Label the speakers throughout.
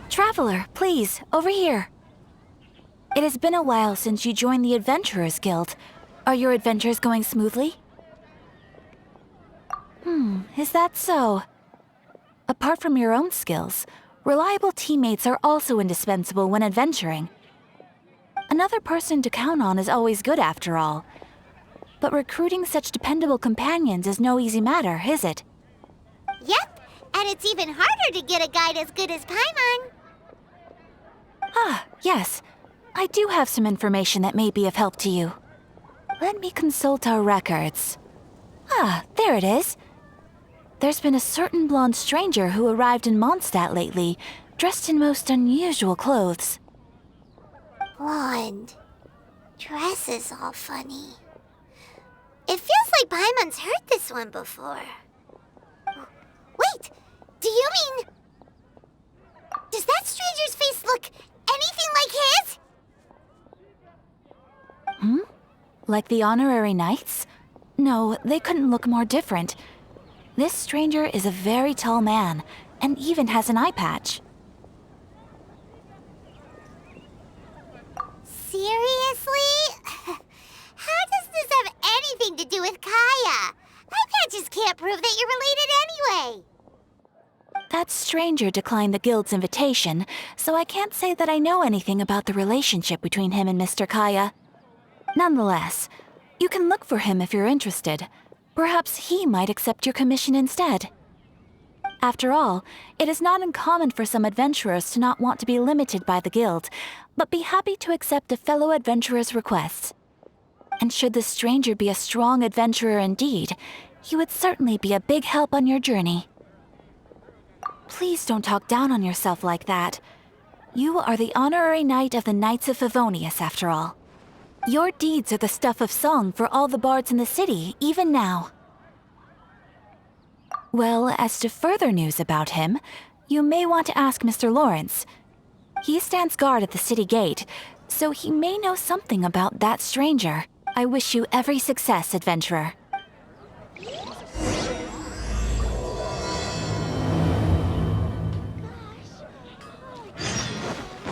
Speaker 1: Traveler, please, over here. It has been a while since you joined the Adventurers Guild. Are your adventures going smoothly? Is that so? Apart from your own skills, reliable teammates are also indispensable when adventuring. Another person to count on is always good after all. But recruiting such dependable companions is no easy matter, is it?
Speaker 2: Yep, and it's even harder to get a guide as good as Paimon.
Speaker 1: Ah, yes. I do have some information that may be of help to you. Let me consult our records. Ah, there it is. There's been a certain blonde stranger who arrived in Mondstadt lately, dressed in most unusual clothes.
Speaker 2: Blonde. Dress is all funny. It feels like Paimon's heard this one before. Wait, do you mean... Does that stranger's face look anything like his?
Speaker 1: Like the honorary knights? No, they couldn't look more different. This stranger is a very tall man, and even has an eye patch.
Speaker 2: Seriously? How does this have anything to do with Kaya? Eye patches can't prove that you're related anyway.
Speaker 1: That stranger declined the guild's invitation, so I can't say that I know anything about the relationship between him and Mr. Kaya. Nonetheless, you can look for him if you're interested. Perhaps he might accept your commission instead. After all, it is not uncommon for some adventurers to not want to be limited by the guild, but be happy to accept a fellow adventurer's requests. And should the stranger be a strong adventurer indeed, he would certainly be a big help on your journey. Please don't talk down on yourself like that. You are the honorary knight of the Knights of Favonius, after all. Your deeds are the stuff of song for all the bards in the city, even now. Well, as to further news about him, you may want to ask Mr. Lawrence. He stands guard at the city gate, so he may know something about that stranger. I wish you every success, adventurer.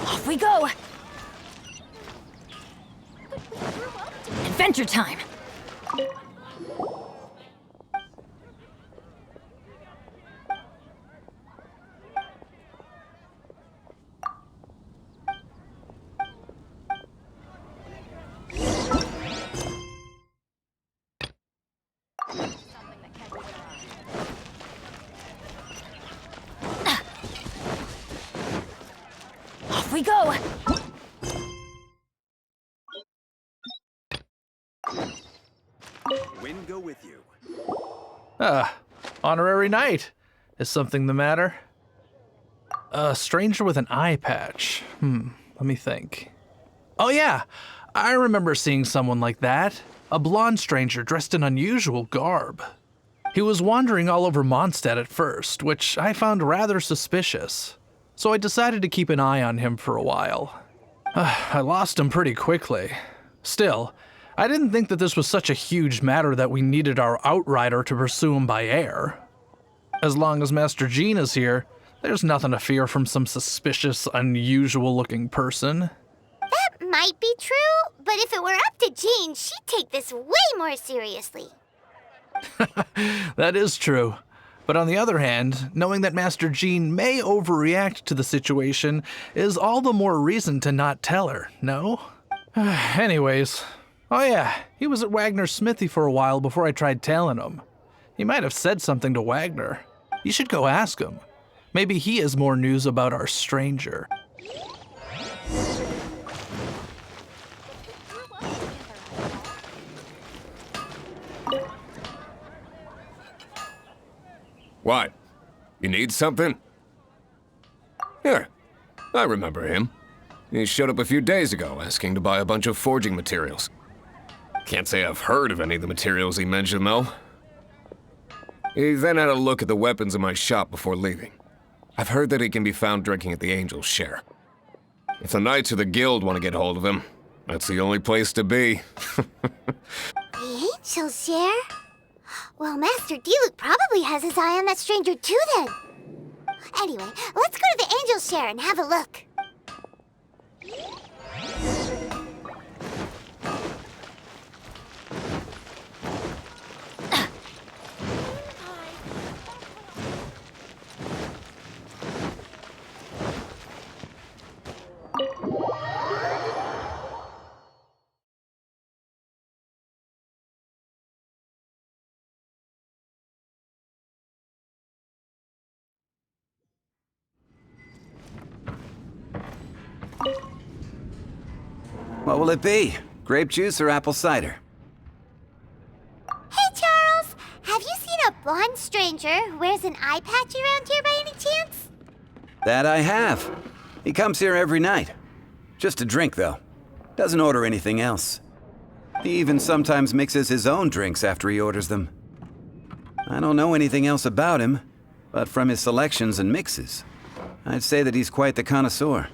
Speaker 3: Off we go! Adventure time! Off we go!
Speaker 4: Wind go with you.
Speaker 5: Honorary knight. Is something the matter? A stranger with an eye patch. Let me think. Oh yeah, I remember seeing someone like that. A blonde stranger dressed in unusual garb. He was wandering all over Mondstadt at first, which I found rather suspicious. So I decided to keep an eye on him for a while. I lost him pretty quickly. Still, I didn't think that this was such a huge matter that we needed our outrider to pursue him by air. As long as Master Jean is here, there's nothing to fear from some suspicious, unusual-looking person.
Speaker 2: That might be true, but if it were up to Jean, she'd take this way more seriously.
Speaker 5: That is true. But on the other hand, knowing that Master Jean may overreact to the situation is all the more reason to not tell her, no? Anyways, oh yeah, he was at Wagner's smithy for a while before I tried tailing him. He might have said something to Wagner. You should go ask him. Maybe he has more news about our stranger.
Speaker 6: What? You need something? Here, I remember him. He showed up a few days ago asking to buy a bunch of forging materials. Can't say I've heard of any of the materials he mentioned, though. He then had a look at the weapons in my shop before leaving. I've heard that he can be found drinking at the Angel's Share. If the Knights of the Guild want to get hold of him, that's the only place to be.
Speaker 2: The Angel's Share? Well, Master Diluc probably has his eye on that stranger too then. Anyway, let's go to the Angel's Share and have a look.
Speaker 4: What will it be? Grape juice or apple cider?
Speaker 2: Hey, Charles! Have you seen a blonde stranger who wears an eye patch around here by any chance?
Speaker 4: That I have. He comes here every night. Just to drink, though. Doesn't order anything else. He even sometimes mixes his own drinks after he orders them. I don't know anything else about him, but from his selections and mixes, I'd say that he's quite the connoisseur.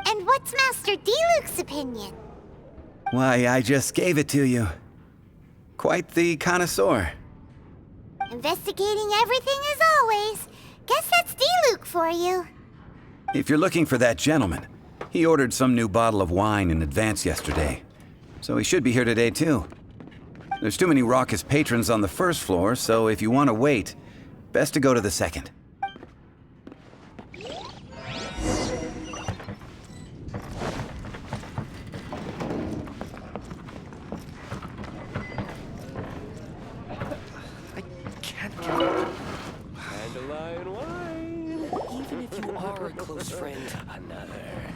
Speaker 2: And what's Master Diluc's opinion?
Speaker 4: Why, I just gave it to you. Quite the connoisseur.
Speaker 2: Investigating everything as always. Guess that's Diluc for you.
Speaker 4: If you're looking for that gentleman, he ordered some new bottle of wine in advance yesterday. So he should be here today, too. There's too many raucous patrons on the first floor, so if you want to wait, best to go to the second.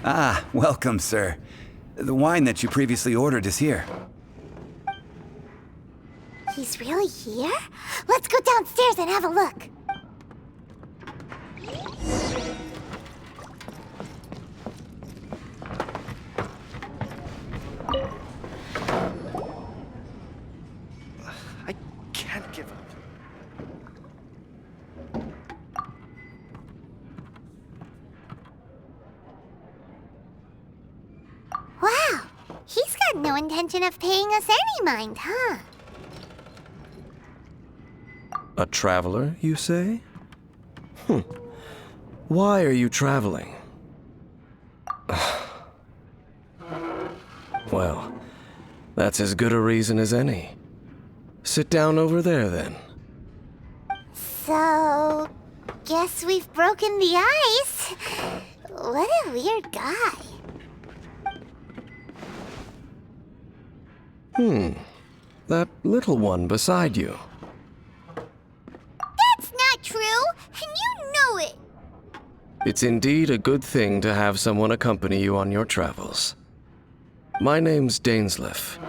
Speaker 4: Ah, welcome, sir. The wine that you previously ordered is here.
Speaker 2: He's really here? Let's go downstairs and have a look.
Speaker 7: I can't give up.
Speaker 2: Wow, he's got no intention of paying us any mind, huh?
Speaker 7: A traveler, you say? Why are you traveling? Well, that's as good a reason as any. Sit down over there, then.
Speaker 2: So, guess we've broken the ice. What a weird guy.
Speaker 7: That little one beside you.
Speaker 2: That's not true, and you know it.
Speaker 7: It's indeed a good thing to have someone accompany you on your travels. My name's Dainsleif.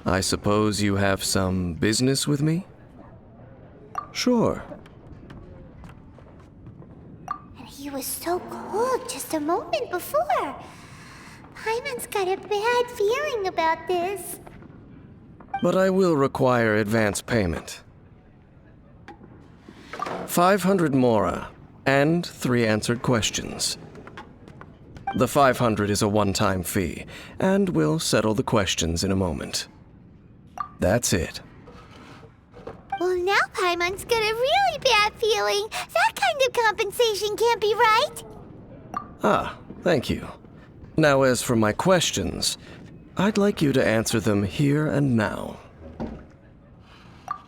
Speaker 7: I suppose you have some business with me? Sure.
Speaker 2: And he was so cold just a moment before. Paimon's got a bad feeling about this.
Speaker 7: But I will require advance payment. 500 mora, and 3 answered questions. The 500 is a one-time fee, and we'll settle the questions in a moment. That's it.
Speaker 2: Well, now Paimon's got a really bad feeling. That kind of compensation can't be right.
Speaker 7: Ah, thank you. Now, as for my questions, I'd like you to answer them here and now.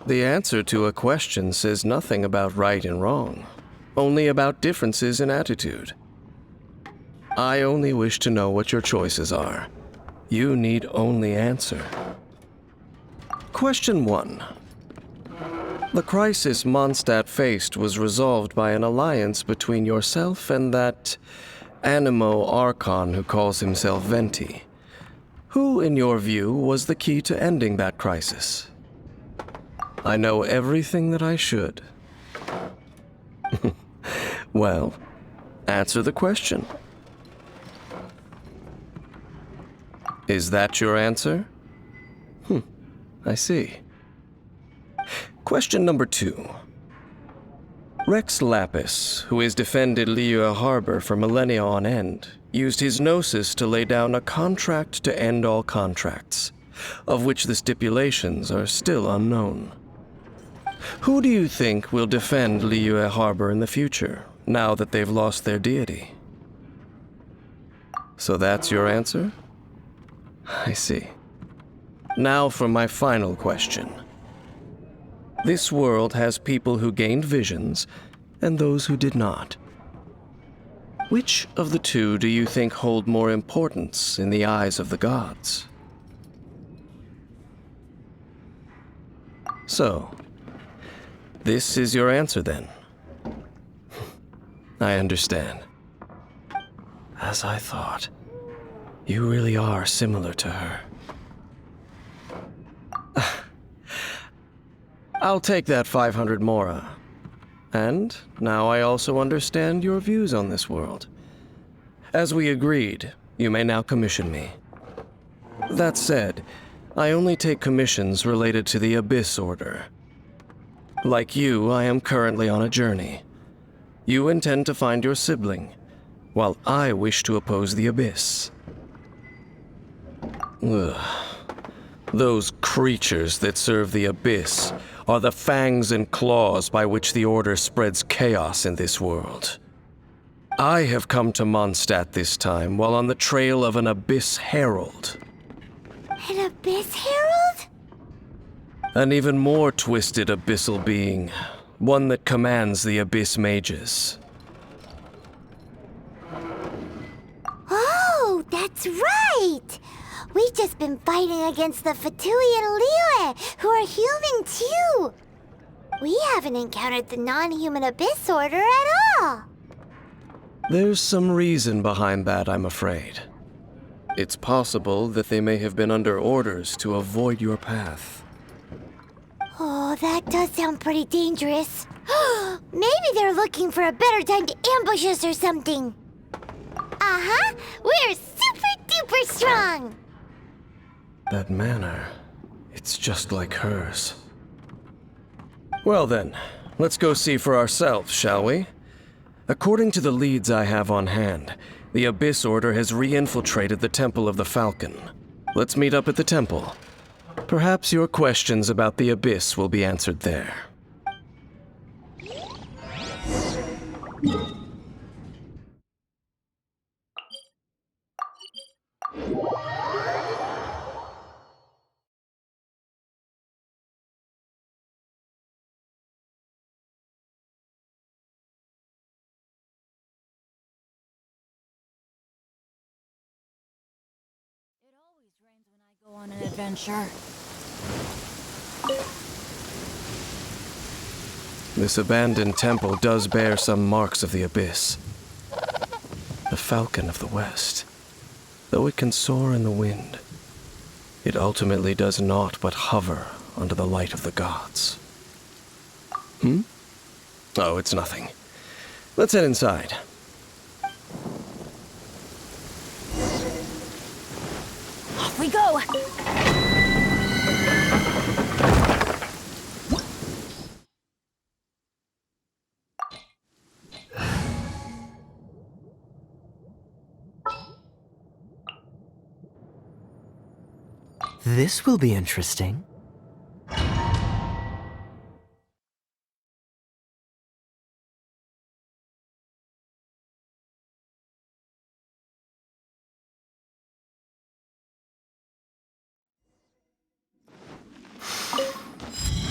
Speaker 7: The answer to a question says nothing about right and wrong, only about differences in attitude. I only wish to know what your choices are. You need only answer. Question 1. The crisis Mondstadt faced was resolved by an alliance between yourself and that Animo Archon who calls himself Venti. Who, in your view, was the key to ending that crisis? I know everything that I should. Well, answer the question. Is that your answer? I see. Question number 2. Rex Lapis, who has defended Liyue Harbor for millennia on end, used his gnosis to lay down a contract to end all contracts, of which the stipulations are still unknown. Who do you think will defend Liyue Harbor in the future, now that they've lost their deity? So that's your answer? I see. Now for my final question. This world has people who gained visions, and those who did not. Which of the two do you think hold more importance in the eyes of the gods? So, this is your answer then. I understand. As I thought, you really are similar to her. I'll take that 500 mora. And now I also understand your views on this world. As we agreed, you may now commission me. That said, I only take commissions related to the Abyss Order. Like you, I am currently on a journey. You intend to find your sibling, while I wish to oppose the Abyss. Ugh. Those creatures that serve the Abyss are the fangs and claws by which the Order spreads chaos in this world. I have come to Mondstadt this time while on the trail of an Abyss Herald.
Speaker 2: An Abyss Herald?
Speaker 7: An even more twisted abyssal being, one that commands the Abyss Mages.
Speaker 2: Oh, that's right! We've just been fighting against the Fatui and Liyue, who are human too! We haven't encountered the non-human Abyss Order at all!
Speaker 7: There's some reason behind that, I'm afraid. It's possible that they may have been under orders to avoid your path.
Speaker 2: Oh, that does sound pretty dangerous. Maybe they're looking for a better time to ambush us or something. Uh-huh, we're super duper strong!
Speaker 7: That manner, it's just like hers. Well then, let's go see for ourselves, shall we? According to the leads I have on hand, the Abyss Order has re-infiltrated the Temple of the Falcon. Let's meet up at the temple. Perhaps your questions about the Abyss will be answered there.
Speaker 3: Go on an adventure.
Speaker 7: This abandoned temple does bear some marks of the Abyss. The Falcon of the West. Though it can soar in the wind, it ultimately does naught but hover under the light of the gods. Oh, it's nothing. Let's head inside.
Speaker 3: Off we go!
Speaker 8: This will be interesting.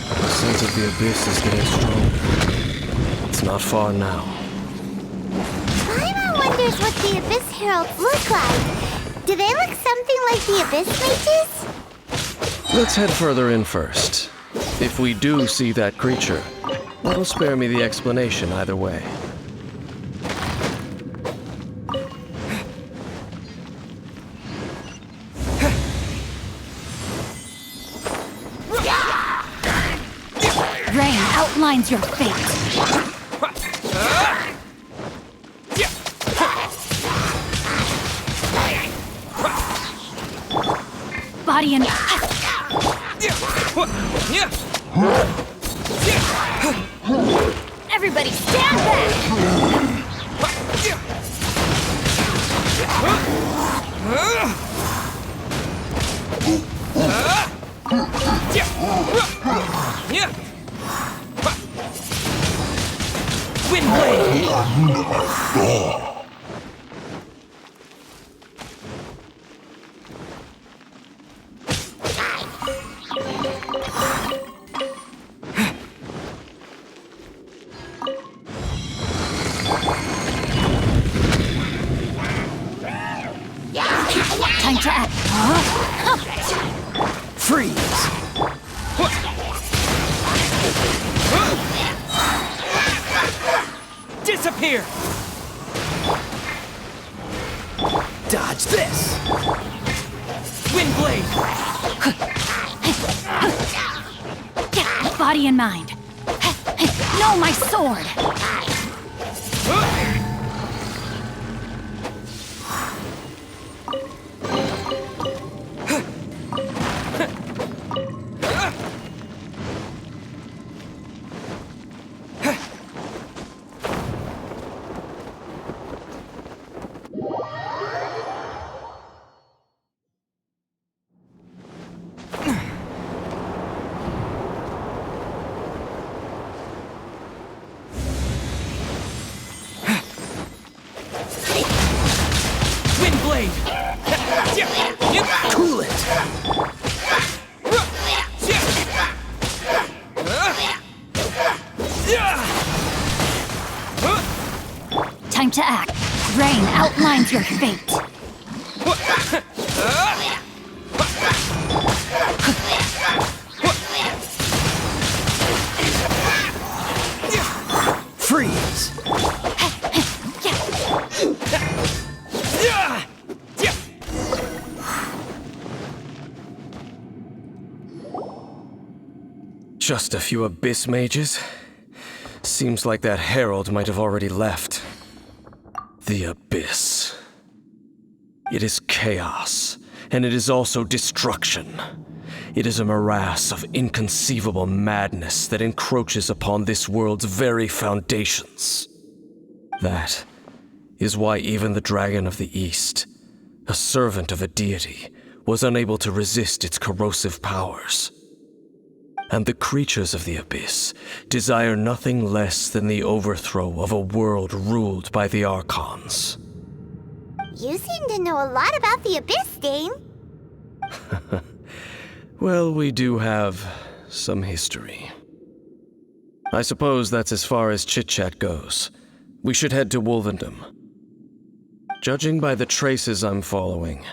Speaker 7: The scent of the Abyss is getting stronger. It's not far now.
Speaker 2: Paimon wonders what the Abyss Heralds look like. Do they look something like the Abyss Mages?
Speaker 7: Let's head further in first. If we do see that creature, that'll spare me the explanation either way.
Speaker 3: Rain outlines your fate. Body and... Everybody stand back! Time to act. Huh?
Speaker 5: Freeze!
Speaker 8: Disappear! Dodge this! Windblade!
Speaker 3: Body and mind. No, my sword!
Speaker 8: Windblade!
Speaker 5: Cool it!
Speaker 3: Time to act. Rain outlines your fate.
Speaker 5: Freeze!
Speaker 7: Just a few abyss mages? Seems like that herald might have already left. The abyss. It is chaos, and it is also destruction. It is a morass of inconceivable madness that encroaches upon this world's very foundations. That is why even the Dragon of the East, a servant of a deity, was unable to resist its corrosive powers. And the creatures of the abyss desire nothing less than the overthrow of a world ruled by the Archons.
Speaker 2: You seem to know a lot about the Abyss, Dane.
Speaker 7: Well, we do have some history. I suppose that's as far as chit-chat goes. We should head to Wolvendom. Judging by the traces I'm following,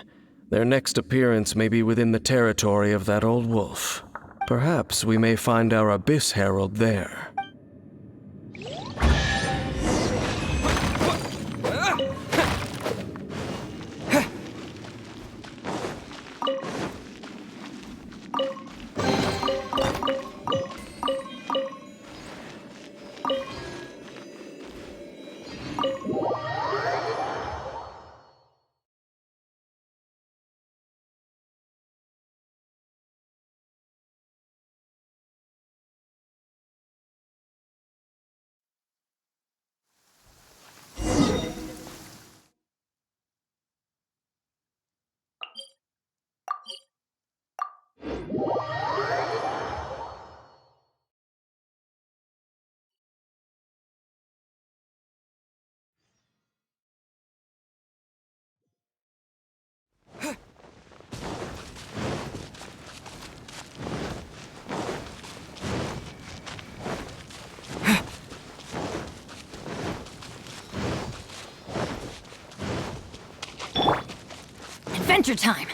Speaker 7: their next appearance may be within the territory of that old wolf. Perhaps we may find our Abyss Herald there.
Speaker 3: Adventure time!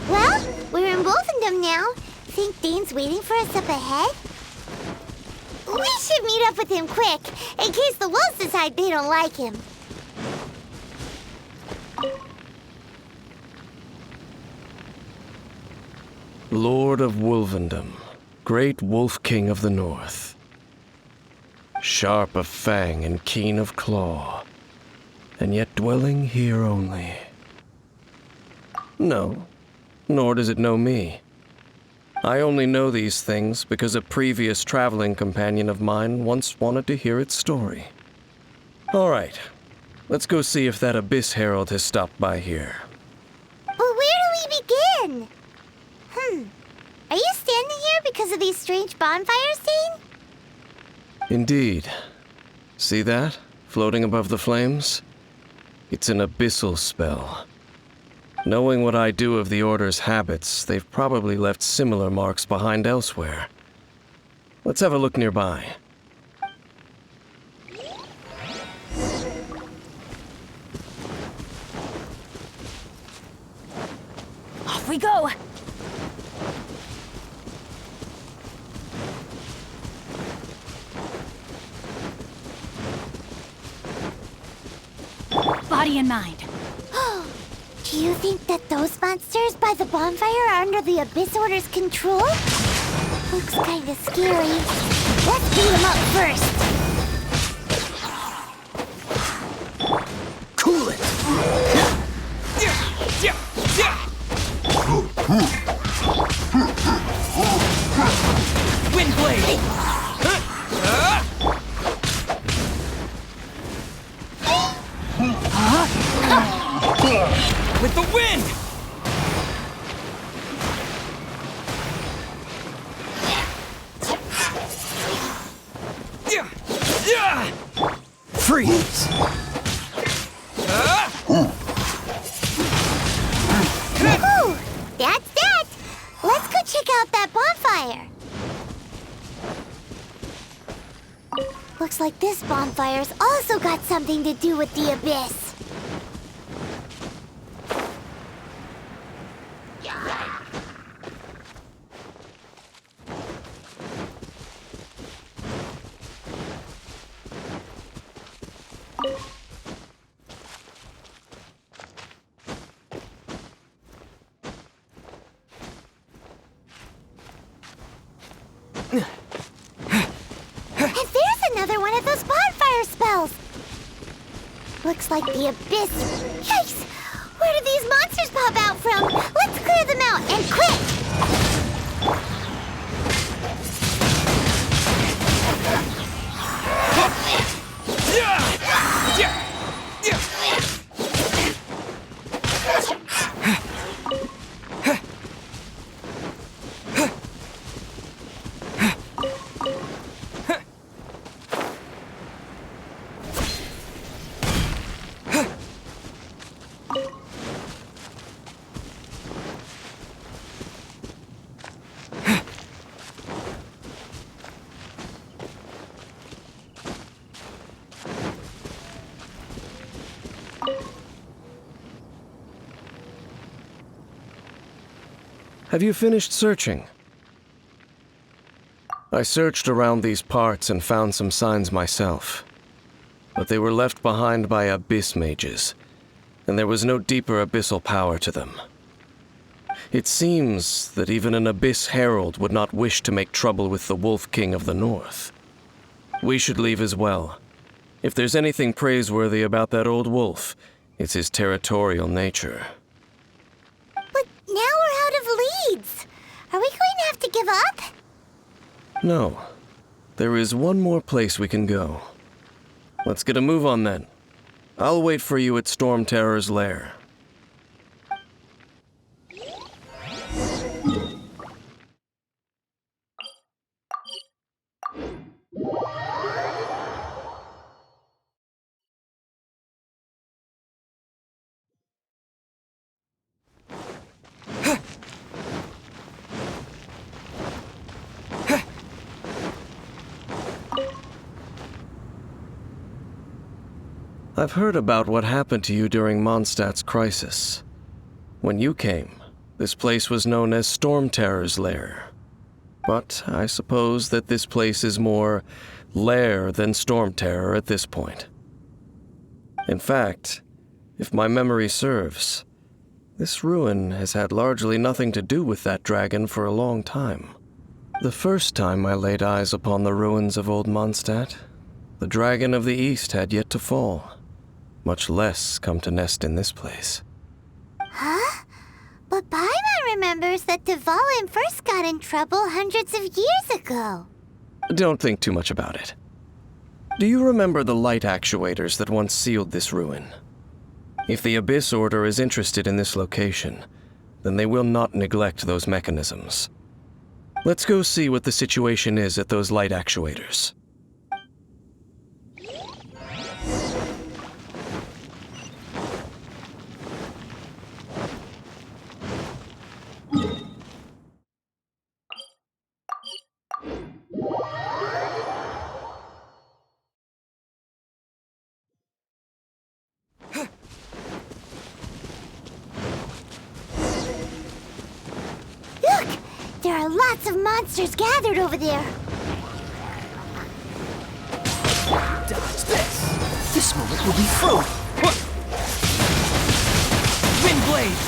Speaker 2: Well, we're in Wolfendom now. Think Dane's waiting for us up ahead? We should meet up with him quick, in case the wolves decide they don't like him.
Speaker 7: Lord of Wolvendom, great Wolf King of the North. Sharp of fang and keen of claw, and yet dwelling here only. No, nor does it know me. I only know these things because a previous traveling companion of mine once wanted to hear its story. All right, let's go see if that Abyss Herald has stopped by here.
Speaker 2: But where do we begin? Are you standing here because of these strange bonfires, Dane?
Speaker 7: Indeed. See that, floating above the flames? It's an abyssal spell. Knowing what I do of the Order's habits, they've probably left similar marks behind elsewhere. Let's have a look nearby.
Speaker 3: Off we go! Body and mind.
Speaker 2: Do you think that those monsters by the bonfire are under the Abyss Order's control? Looks kinda scary. Let's beat them up first.
Speaker 8: Cool it! Windblade! With the wind! Freeze!
Speaker 2: Whew, that's that. Let's go check out that bonfire. Looks like this bonfire's also got something to do with the Abyss. And there's another one of those bonfire spells. Looks like the Abyss. Yikes! Where do these monsters pop out from? Let's clear them out, and quick!
Speaker 7: Have you finished searching? I searched around these parts and found some signs myself, but they were left behind by abyss mages, and there was no deeper abyssal power to them. It seems that even an Abyss Herald would not wish to make trouble with the Wolf King of the North. We should leave as well. If there's anything praiseworthy about that old wolf, it's his territorial nature.
Speaker 2: But now we're out of leads. Are we going to have to give up?
Speaker 7: No. There is one more place we can go. Let's get a move on then. I'll wait for you at Storm Terror's lair. I've heard about what happened to you during Mondstadt's crisis. When you came, this place was known as Storm Terror's lair. But I suppose that this place is more lair than Storm Terror at this point. In fact, if my memory serves, This ruin has had largely nothing to do with that dragon for a long time. The first time I laid eyes upon the ruins of Old Mondstadt, the dragon of the East had yet to fall, much less come to nest in this place.
Speaker 2: Huh? But Paimon remembers that Dvalin first got in trouble hundreds of years ago.
Speaker 7: Don't think too much about it. Do you remember the light actuators that once sealed this ruin? If the Abyss Order is interested in this location, then they will not neglect those mechanisms. Let's go see what the situation is at those light actuators.
Speaker 2: Look! There are lots of monsters gathered over there.
Speaker 8: Dodge this! This moment will be frozen! Wind blade!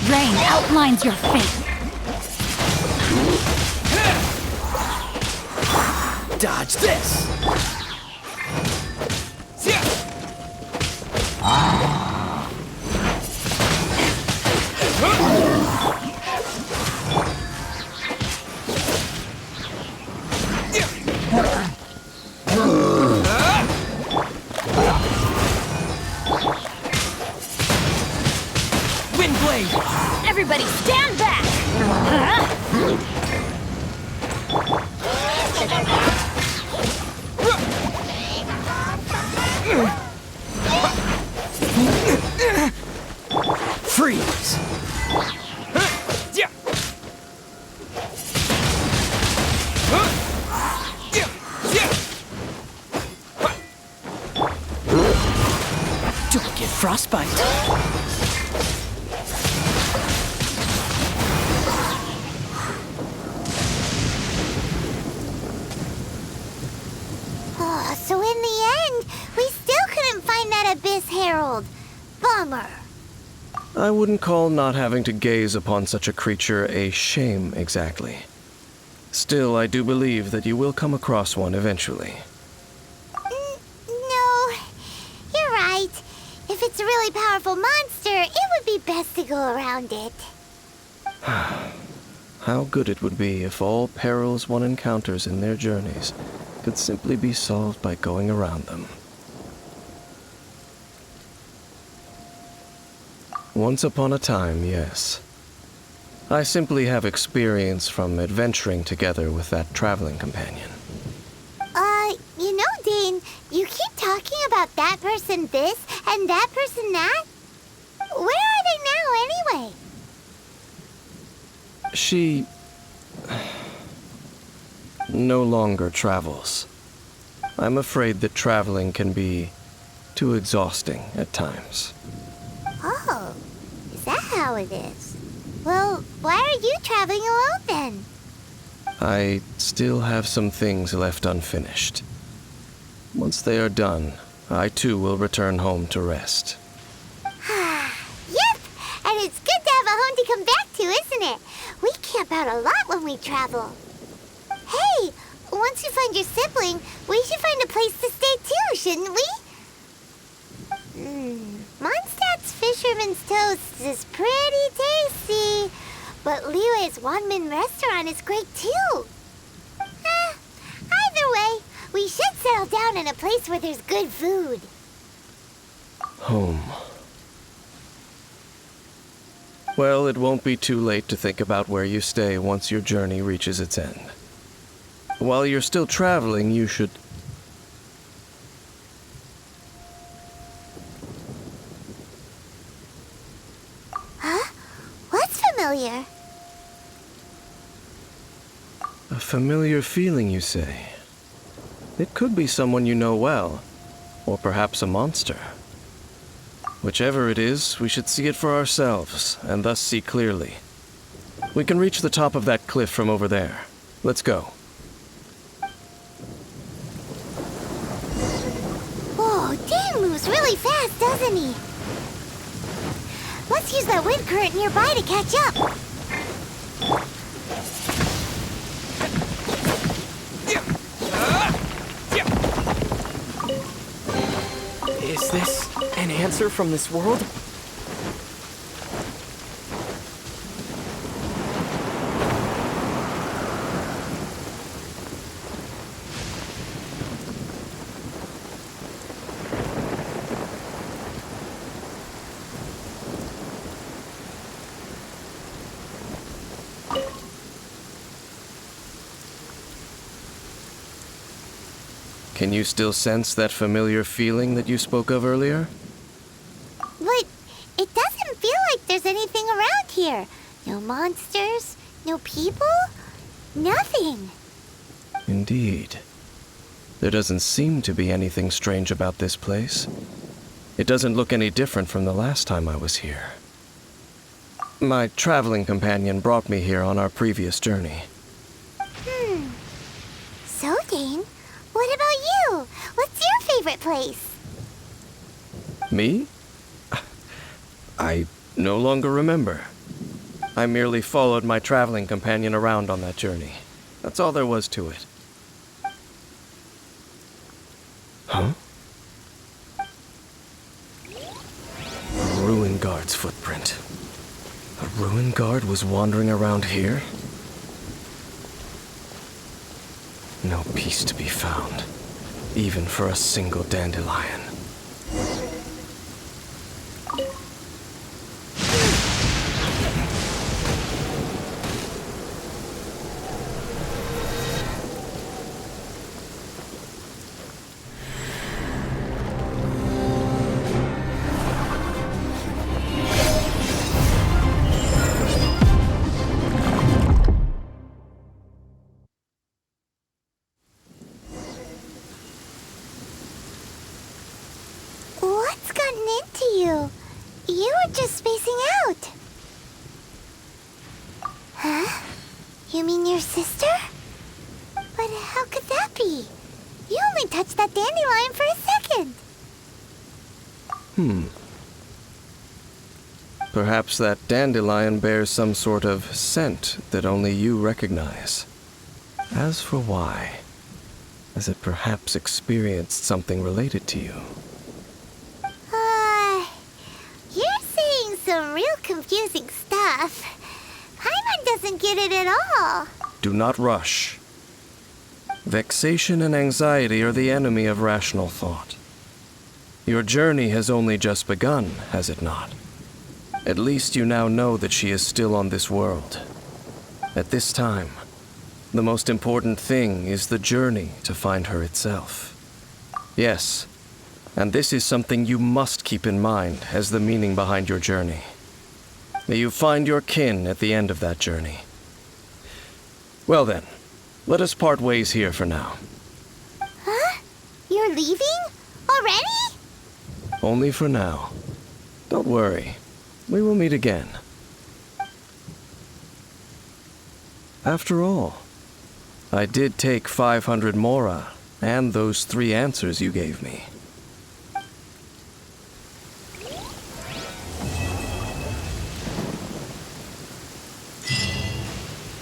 Speaker 3: Rain outlines your fate.
Speaker 8: Dodge this! Wind blade!
Speaker 3: Everybody stand back!
Speaker 8: Freeze! Don't get frostbite.
Speaker 2: Oh, so in the end, we still couldn't find that Abyss Herald. Bummer.
Speaker 7: I wouldn't call not having to gaze upon such a creature a shame exactly. Still, I do believe that you will come across one eventually.
Speaker 2: No, you're right. If it's a really powerful monster, it would be best to go around it.
Speaker 7: How good it would be if all perils one encounters in their journeys could simply be solved by going around them. Once upon a time, yes. I simply have experience from adventuring together with that traveling companion.
Speaker 2: You know, Dane, you keep talking about that person this and that person that. Where are they now, anyway?
Speaker 7: She no longer travels. I'm afraid that traveling can be too exhausting at times.
Speaker 2: Oh, is that how it is? Well, why are you traveling alone then?
Speaker 7: I still have some things left unfinished. Once they are done, I too will return home to rest.
Speaker 2: Yep, and it's good to have a home to come back to, isn't it? We camp out a lot when we travel. Hey, once you find your sibling, we should find a place to stay too, shouldn't we? Mondstadt's Fisherman's Toast is pretty tasty, but Liyue's Wanmin restaurant is great too. Either way, we should settle down in a place where there's good food.
Speaker 7: Home. Well, it won't be too late to think about where you stay once your journey reaches its end. While you're still traveling, you should...
Speaker 2: Huh? What's familiar?
Speaker 7: A familiar feeling, you say? It could be someone you know well, or perhaps a monster. Whichever it is, we should see it for ourselves, and thus see clearly. We can reach the top of that cliff from over there. Let's go.
Speaker 2: Whoa, Dan moves really fast, doesn't he? Let's use that wind current nearby to catch up.
Speaker 8: Is this an answer from this world?
Speaker 7: Can you still sense that familiar feeling that you spoke of earlier?
Speaker 2: But it doesn't feel like there's anything around here. No monsters, no people, nothing.
Speaker 7: Indeed. There doesn't seem to be anything strange about this place. It doesn't look any different from the last time I was here. My traveling companion brought me here on our previous journey.
Speaker 2: So, Dane, what about you? What's your favorite place?
Speaker 7: Me? I no longer remember. I merely followed my traveling companion around on that journey. That's all there was to it. Huh? A ruin guard's footprint. A ruin guard was wandering around here? No peace to be found, even for a single dandelion.
Speaker 2: What's gotten into you? You were just spacing out. Huh? You mean your sister? But how could that be? You only touched that dandelion for a second.
Speaker 7: Perhaps that dandelion bears some sort of scent that only you recognize. As for why, has it perhaps experienced something related to you?
Speaker 2: You're saying some real confusing stuff. Paimon doesn't get it at all.
Speaker 7: Do not rush. Vexation and anxiety are the enemy of rational thought. Your journey has only just begun, has it not? At least you now know that she is still on this world. At this time, the most important thing is the journey to find her itself. Yes, and this is something you must keep in mind as the meaning behind your journey. May you find your kin at the end of that journey. Well then, let us part ways here for now.
Speaker 2: Huh? You're leaving? Already?
Speaker 7: Only for now. Don't worry. We will meet again. After all, I did take 500 mora and those 3 answers you gave me.